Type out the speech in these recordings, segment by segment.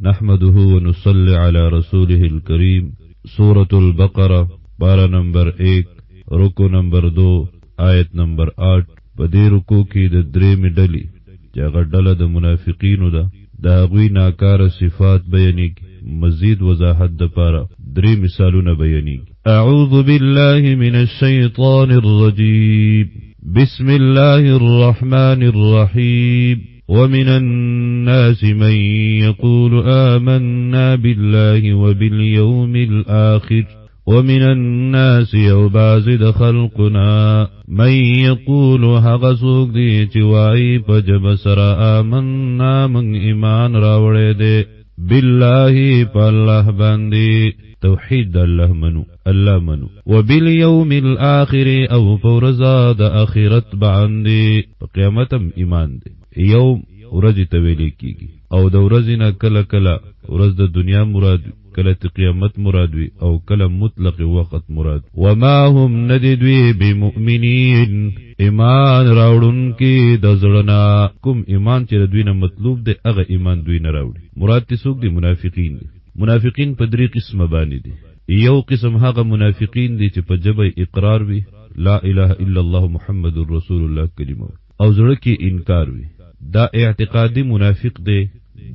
نحمده ونصلي على رسوله الكريم. سورة البقرة پارا نمبر 1 رکو نمبر 2 آیت نمبر 8. په دې رکو کې د درېمې ډلې چې هغه ډله د منافقینو ده د هغوی ناکاره صفات بیانېږي. مزید وضاحت دپاره درې مثالونه بیانېږي. اعوذ بالله من الشیطان الرجیم. بسم الله الرحمن الرحیم. ومن الناس من يقول آمنا بالله وباليوم الآخر ومن الناس يوبازد خلقنا من يقول هغسوك دي چوائی پجب سرا آمنا من ایمان راوڑے دے بالله پا اللہ باندی توحید اللہ منو وبالیوم الاخر او پورزا دا اخرت باندی قیامتم ایمان دے. یوم ورځ ته ویل کیږي او د ورځې نه کله کله ورځ د دنیا مراد وي، کله د قیامت مراد وي او کله مطلق وخت مراد. وما هم نددوی بمؤمنین ایمان راوړونکي د زړه کوم ایمان چې د دوی نه مطلوب دی هغه ایمان دوی نه راوړي. مراد تی څوک دي؟ منافقین دي. منافقین په درې قسمه باندې دي. یو قسم هغه منافقین دي چې په ژبه اقرار وي لا اله الا الله محمد رسول الله کلمه او زړه کې انکار وي، دا اعتقادي منافق دی،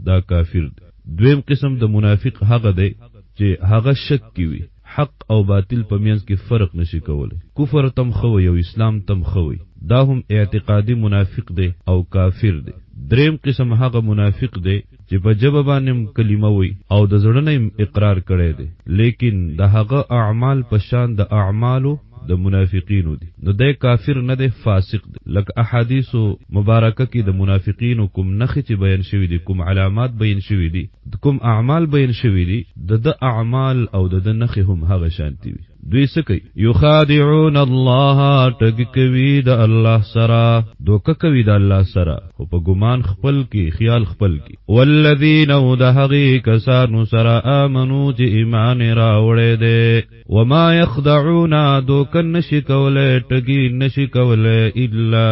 دا کافر دی. دویم قسم د منافق هغه دی چې هغه شک کی وي، حق او باطل په منځ کې فرق نشي کولای، کفر تم خوي او اسلام تم خوي، دا هم اعتقادي منافق دی او کافر دی. دریم قسم هغه منافق دی چې په ژبه باندې کلمه وي او د زړه نه اقرار کړي دی، لیکن د هغه اعمال په شان د اعمالو د منافقینو دي. نو د کافر نه دی، فاسق دی. لکه احادیث مبارکه کې د منافقینو کوم نخې چې بیان شوي دي، کوم علامات بیان شوي دي، کوم اعمال بیان شوي دي، د اعمال او د نخې هم هغه شانتي وي. دوی څه کوي؟ یخادعون الله، ټګ کوي د الله سره، دوکه کوي د الله سره، خو په ګمان خپل کې، خیال خپل کې. والذین او د هغې کسانو سره آمنو چې ایمان راوړی دی. وما یخدعون، دوکه نشي کولی، ټګي نشي کولی، الا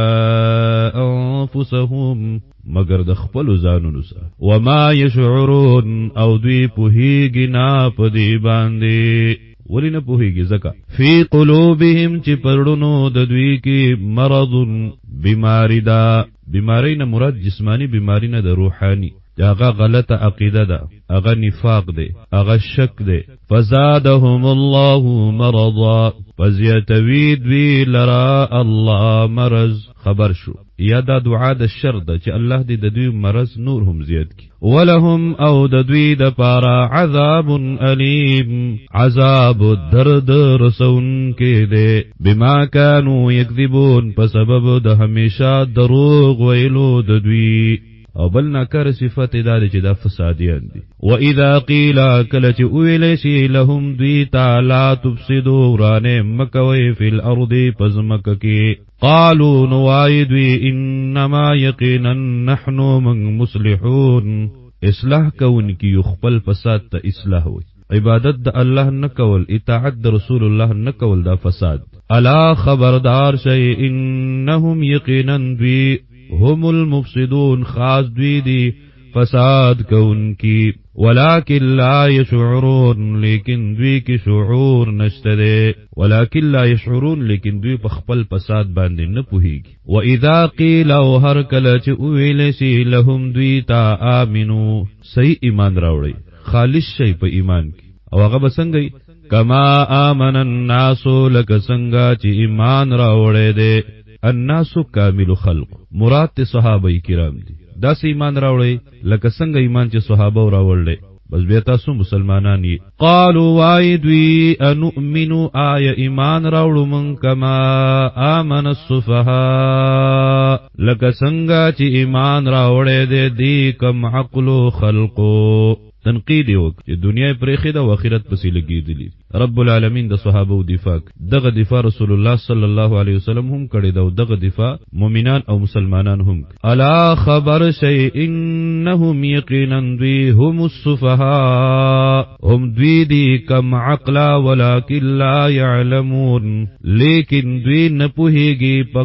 انفسهم، مگر د خپلو ځانونو سره. وما یشعرون، او دوی پوهیږي نه په دې باندې. ولی نه پوهیږي؟ ځکه فی قلوبهم چې پرړونو د دوی کې مرض، بیماری ده. بیماری نه مراد جسمانی بیماری نه ده، روحانی. هغه غلطه عقیده ده، هغه نفاق ده، هغه شک ده. فزادهم الله مرضا، فزیتوی دوی لرا الله مرض. خبر شو یا دا دعا د شر ده چې الله دې د دوی مرض نور هم زیات کی. ولهم او د دوی د پارا عذاب علیم، عذاب درد رسون کې ده. بما كانوا یکذبون، په سبب د همیشه دروغ ویلو د دوی. او بل ناکار صفت دا چې دا فسادیان دي. وَإِذَا قِيلَ، کله چې ویل شي لهم دوی ته لا تفسدوا، ورانه مکوي فی الارض پزمک کې، قالوا نوای دوی انما یقینا نحن من مصلحون، اصلاح کون کی خپل فساد ته اصلاح وي. عبادت د الله نه کول، اطاعت د رسول الله نه کول، دا فساد. الا خبردار شي انهم یقینا دوی هم المفسدون، خاص دوی دی فساد کون کی. ولكن لا يشعرون، لیکن دوی کی شعور نشته ده. ولكن لا يشعرون، لیکن دوی په خپل فساد باندې نه پوهیږي. واذا قيل، او هر کله چې ویل شي لهم دوی ته آمنو، صحیح ایمان راوړي، خالص شي په ایمان کې. او هغه بسنګي کما آمن الناس، لکه څنګه چې ایمان راوړي ده الناس کامل خلق، مراد صحابه کرام دي. دا سه ایمان راوړی لکه څنګه ایمان چې صحابه راوړل. بس بیا تاسو مسلمانان یې. قالوا وایدوی انؤمنو، آیا ایمان راوړو من کما آمن السفهاء، لکه څنګه چې ایمان راوړی دی کم عقل خلقو. تنقید یو چې دنیا پرېخې ده او آخرت پسې لګېدلي. رب العالمین د صحابه دفاع، دغه دفاع رسول الله صلی الله علیه وسلم هم کړی ده او دغه دفاع مؤمنان او مسلمانان هم. الا خبر شی انهم یقینا دوی هم السفهاء، هم دوی دی کم عقلا ولکن لا یعلمون، لیکن دوی نه پوهیږي په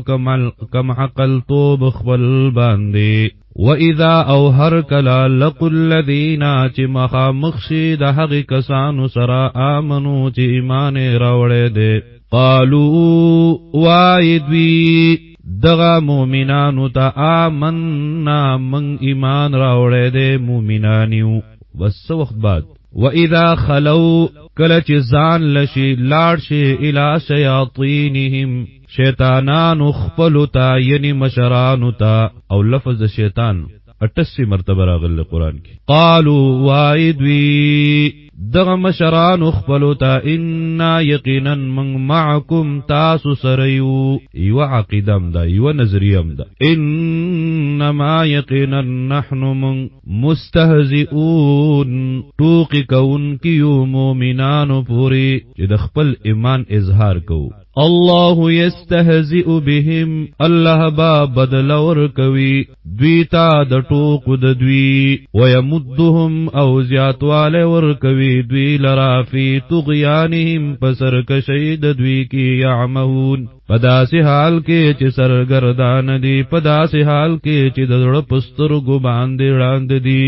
کم عقل توب خپل باندې. وَإِذَا أَوْ هَرْ كَلَا لَقُوا الَّذِينَ چِ مخامخشي د هغه کسانو سره آمنو چې ایمان راوړې دي قالوا وایدوی دغه مؤمنانو ته آمنا من ایمان راوړې دي مؤمنانیو بس وخت بعد وَإِذَا خَلَوْا کله چې ځان لشي لاړ شي الی شیاطینهم شیطانانو خپلو ته یعنی مشرانو ته او لفظ شیطان 88 مرتبه راغلی قرآن کې قالوا وایدوی دغه مشرانو خپلو ته انا یقینا من معکم تاسو سره یو عقیدم ده یو نظریم ده انما یقینا نحن من مستهزئون ټوقی کون کیو مؤمنانو پوری چې د خپل ایمان اظهار کوو الله یستهزئ بهم الله با بدل ورکوي دوی تا د ټوق د دوی ويمدهم او زیاتواله ورکوي دوی لرا فی طغیانهم پسر کشید دوی کی یعمهون پداسی حال کې چې سرګردان دي پداسی حال کې چې د زړه پسترګو باندې وړاندې دي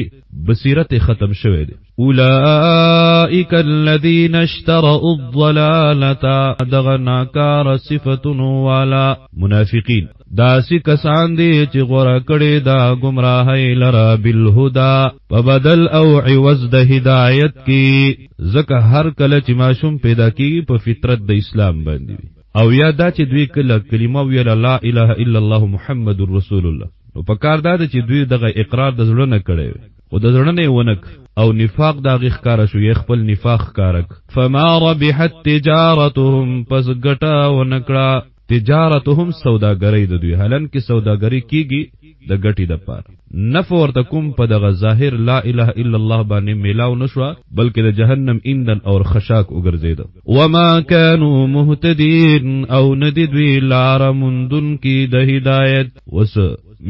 بصیرت ختم شوه دي اولئک الذین اشتروا الضلالة دغه ناکار صفتونو والا منافقین داسی کسان دی چې غوړه کړي دا گمراهی لرا بالهدى په بدل او عوض د هدایت کې ځکه هر کله چې ماشوم پیدا کیږي په فطرت د اسلام باندې او یا دا چې دوی کله کلمه ویل لا اله الا الله محمد رسول الله او په کار دا چې دوی دغه اقرار د زړه نه کړي او د زړه نه ونک او نفاق دا غیخ کار شو یې خپل نفاق کارک فما ربحت تجارتهم پس ګټه ونکړه تجارتهم سوداګری د دوی حالن کې سوداګری کیږي د ګټې د پاره نفع ورته کوم په دغه ظاهر لا اله الا الله باندې میلاو نشو بلکې د جهنم ایندن اور خشاک وګرځید وما كانوا مهتدين او ندی دوی لار مندن کی د هدایت وس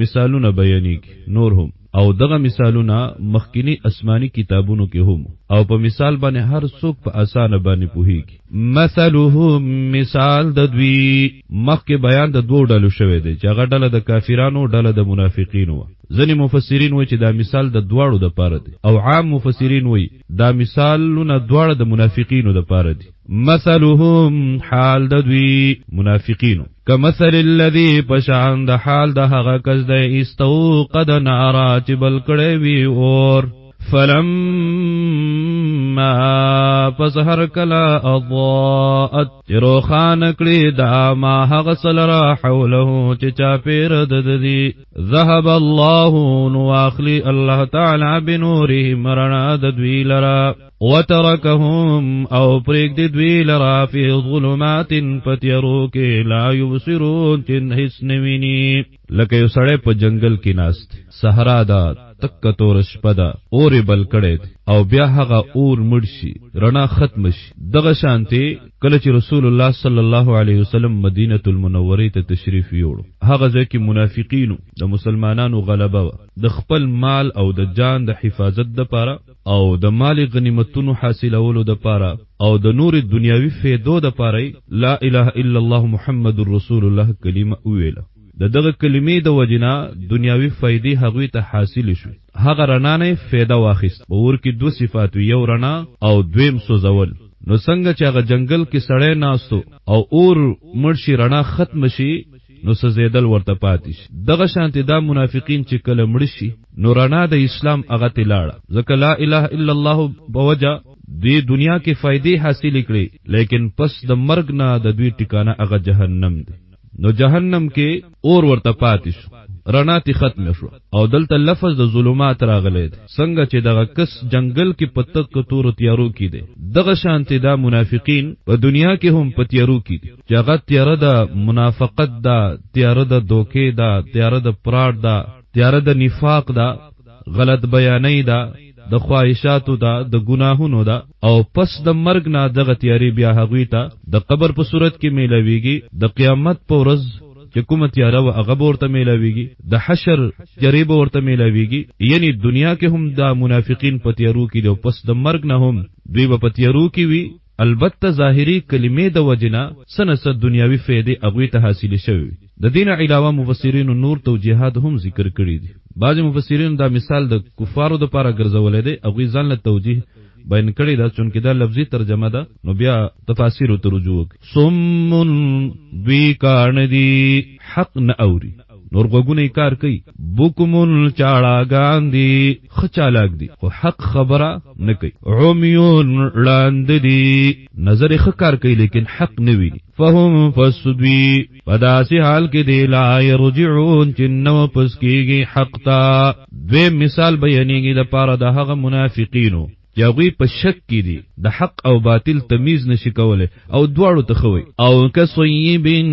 مثالونه بیانې نور هم او دغه مثالونه مخکینی آسمانی کتابونو کې هم او په مثال باندې هر څوک په اسانه باندې پوهیږي مثلهم مثال د دوی مخکې بیان د دوه ډلو شوی دی چې هغه ډله د کافرانو ډله د منافقینو ځینې مفسرین وایي چې دا مثال د دواړو د پاره دی او عام مفسرین وایي دا مثالونه دواړه د منافقینو د پاره دي مثلهم حال د دوی منافقینو کمثل الذی پشان د حال د هغه کس د استوقد نارا چې بل کړي وی اور فلما پس هر کلا اضاءت روخان کړي دا ما هغه سلرا حوله چې چا پیر د دې ذهب الله نو اخلی الله تعالی بنورهم رنا د دوی لرا وتركهم او پریک دی دوی لرا فی ظلمات پتیرو کې لا یبصرون تن هیڅ نویني لکه یو سړی په جنگل کې ناست صحرا دا تک تور شپه دا اور بل کړي او بیا هغه اور مرشي رڼا ختم شي دغه شانتي کله چې رسول الله صلی الله علیه وسلم مدینه المنوره ته تشریف یوړ هغه ځکه منافقینو د مسلمانانو غلبه د خپل مال او د جان د حفاظت د پاره او د مال غنیمتونو حاصلولو د پاره او د نور دنیاوی فیدو د پاره لا اله الا الله محمد رسول الله کلمه ویله دغه کلمې د وجنا دنیاوی فائدې هغوی ته حاصل شو هغه رڼا نه فایده واخیست اور کې دو صفات یو رڼا او دویم سوزول نو څنګه چې هغه جنگل کې سړی ناستو او اور مرشي رڼا ختم شي نو سزیدل ورته پاتیش دغه شانتی دا منافقین چې کله مرشي نو رڼا د اسلام هغه تلاړه ځکه لا اله الا الله بوجا دی دنیا کې فائدې حاصل کړي لیکن پس د مرګ نه د دوی ټکانه هغه جهنم دی نو جهنم کې اور ورته پاتې شو رڼا تی ختم شو او دلته لفظ د ظلمات راغلی څنګه چې دغه کس جنگل کې پتک تور تیارو کې دي دغه شانتی دا منافقین په دنیا کې هم په تیارو کې دي چې هغه تیار د منافقت دا تیار د دوکې دا تیار د پراډ دا تیار د نفاق دا غلط بیانې دا د خواهشاتو دا د گناهونو دا او پس د مرګ نه دغه تیاری بیا هغوی ته د قبر په صورت کې میلاویږي د قیامت په ورځ چې کومه تیاره و هغه ورته میلاویږي د حشر جریب ورته میلاویږي یعنی دنیا کې هم دا منافقین په تیارو کې دي او پس د مرګ نه هم دوی په تیارو کې وي البته ظاهری کلمې د وجنا سنس دنیاوی فائدې هغوی ته حاصل شوی د دین علاوه مفسرین نور توجیهات هم ذکر کړي دي بعض مفسرین دا مثال د کفارو د پاره ګرځولې دی او غي ځان له توجیه بیان کړی دا چونکه دا لفظي ترجمه ده نو بیا تفاسیر ته رجوع صم دوی کان دی حق نه اوري نور غوګونه کار کوي بوکمون چاړاګان دي خچالاک دي خو حق خبره نه کوي عمیون لاند دي نظر خکار کوي لیکن حق نه وي فهم فسدوی پداسی حال کې دی لا يرجعون جنو پس کېږي حق تا دوی مثال بیانېږي د پاره د هغه منافقینو یاغوی په شک کې دي د حق او باطل تمیز نشي کوله او دواړو تخوي او کسویبن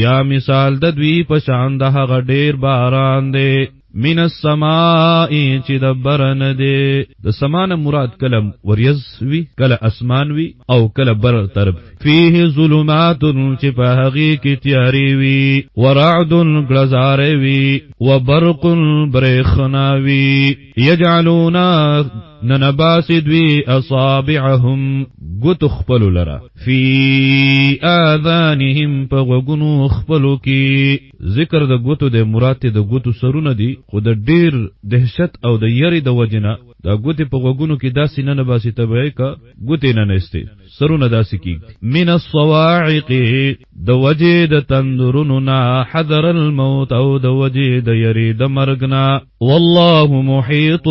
یا مثال د دوی په شان د هغه ډیر باران دی من السماء چې د برن دی د سمانه مراد کلم وریز وی کله اسمان وی او کله بر طرف فيه ظلمات چې په هغه کې تیاری وی ورعد غلزار وی وبرق برخنا وی یجعلون ننباس دوی اصابعهم گوتو خپلو لرا فی آذانهم پا غوگونو خپلو کی ذکر د گوتو د مرات د گوتو سرونه دی خو د ډیر دهشت او د یری د وجنه دا گوتی پا غوگونو کی داسی ننباسی تبعی کا گوتی ننستی سرونه داسی کی من الصواعق د وجه د تندرونو نا حذر الموت او د وجه د یری د مرگنا والله محیط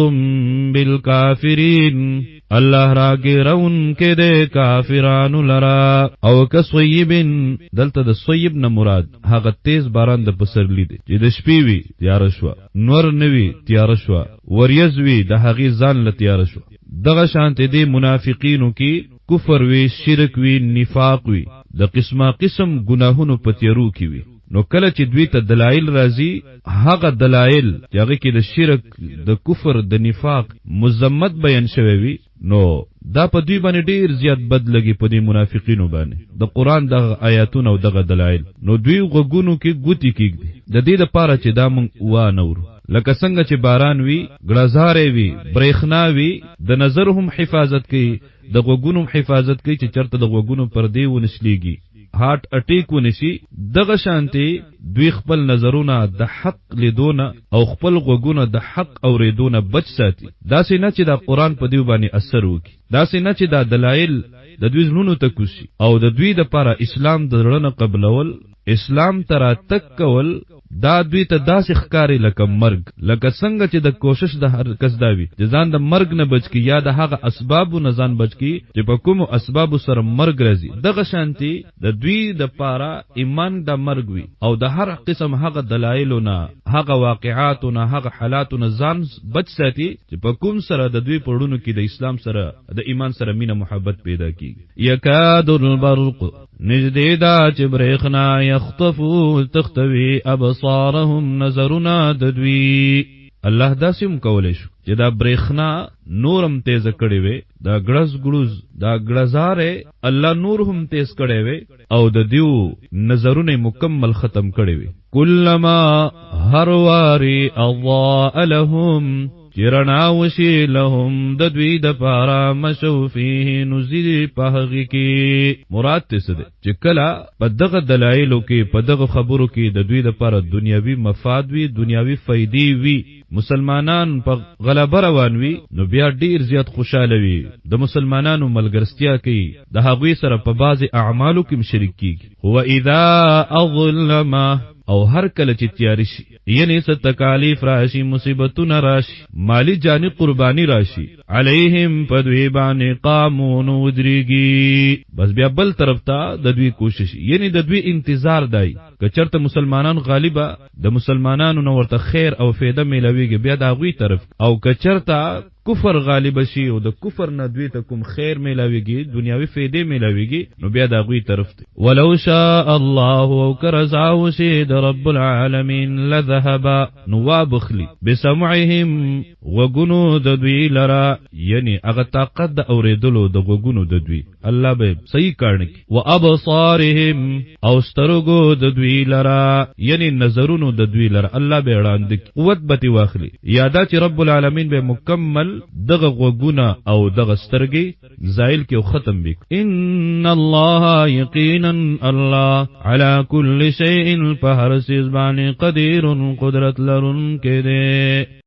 بالکافرین الله راګرون کې د کافرانو لرا او کسویبن دلته د سویب نه مراد هغه تیز باران د پسرلی دی چې د شپې وی تیار شو نور نوی تیار شو وریز وی د هغه ځان ل تیار شو دغه شانته دی منافقینو کې کفر وی شرک وی نفاق وی د قسمه قسم گناهونو پتیرو کی وی نو کله چې دوی ته دلایل راځي هغه دلایل چې هغه کې د شرک د کفر د نفاق مذمت بیان شوی وي نو دا په دوی باندې ډیر زیات بد لګي په دې منافقینو باندې د قران د آیاتونو او دغه دلایل نو دوی غوګونو کې ګوتی کېږي د دې لپاره چې دا مونږ وا نور لکه څنګه چې باران وی غړزارې وی برېخنا وی د نظر هم حفاظت کوي د غوګونو حفاظت کوي چې چرته د غوګونو پردې ونشليږي هارت اٹیک ونشي دغه شانتي دوی خپل نظرونه د حق لیدونه او خپل غوګونه د حق اوریدونه بچ ساتي داسې نه چې د قران په دیو باندې اثر وکي داسې نه چې د دلایل د دوی زلونو ته کوشي او د دوی د لپاره اسلام د رڼا قبلول اسلام ترا تک کول دا دوی ته داسې ښکاری لکه مرګ لکه څنګه چې د کوشش د هر کس داوي چې ځان د مرګ نه بچ کی یا د هغه اسبابو نه ځان بچ کی چې په کوم اسبابو سره مرګ راځي دغه شانتي د دوی د پاره ایمان د مرګ وي او د هر قسم هغه دلایلو نه هغه واقعاتو نه هغه حالاتو نه ځان بچ ساتي چې په کوم سره د دوی پړونو کې د اسلام سره د ایمان سره مینه محبت پیدا کیږي یکاد البرق نجدې دا چې برېخنا یخطفو تختوي ابصارهم نظرنا د دوی الله داسم کولې شو چې دا برېخنا نورم تیز کړي وي دا غړز غړوز دا غړزارې الله نور هم تیز کړي وي او د دیو نظرونه مکمل ختم کړي وي کلما هر واری اضاء لهم چرناوشی لهم د دوی د پارا مشو فيه نزید پهغی کی مراد تسده چې کلا په دغه دلایلو کې په دغه خبرو کې د دوی د پارا دنیاوی مفاد وی دنیاوی فائدې وی مسلمانان په غلبه روان وی نو بیا ډیر زیات خوشاله وی د مسلمانانو ملګرستیا کوي د هغوی سره په بعض اعمالو کې شریک کیږي هو اذا اظلم او هر کله چې تیاری شي یعنی ست تکالیف راشي مصیبتونه راشي مالی جانی قربانی راشي علیهم پدوی باندې قامون ودریږي بس بیا بل طرف ته د دوی کوشش یعنی د دوی انتظار دی که چرته مسلمانان غالبا د مسلمانانو نو ورته خیر او فایده ملويږي بیا د غوی طرف او که چرته کفر غالب شي او د کفر نه دوی ته کوم خیر ملويږي دنیاوی فایده ملويږي نو بیا د غوی طرف ته ولو شاء الله او کرزاو شید رب العالمین لذهب نوابخلی بسمعهم وغنو د دوی لرا یعنی هغه طاقت د اوریدلو د غوګونو د دوی الله به صحیح کړنی او ابصارهم او سترګو د دوی لرا یعنی نظرونو د دوی لرا الله به وړاندې قوت به واخلي یادا چې رب العالمین به مکمل دغه غوګونه او دغه سترګې زائل کې او ختم وک. ان الله یقینا الله على كل شيء فهر سیز باندې قدیر قدرت لرون کې ده.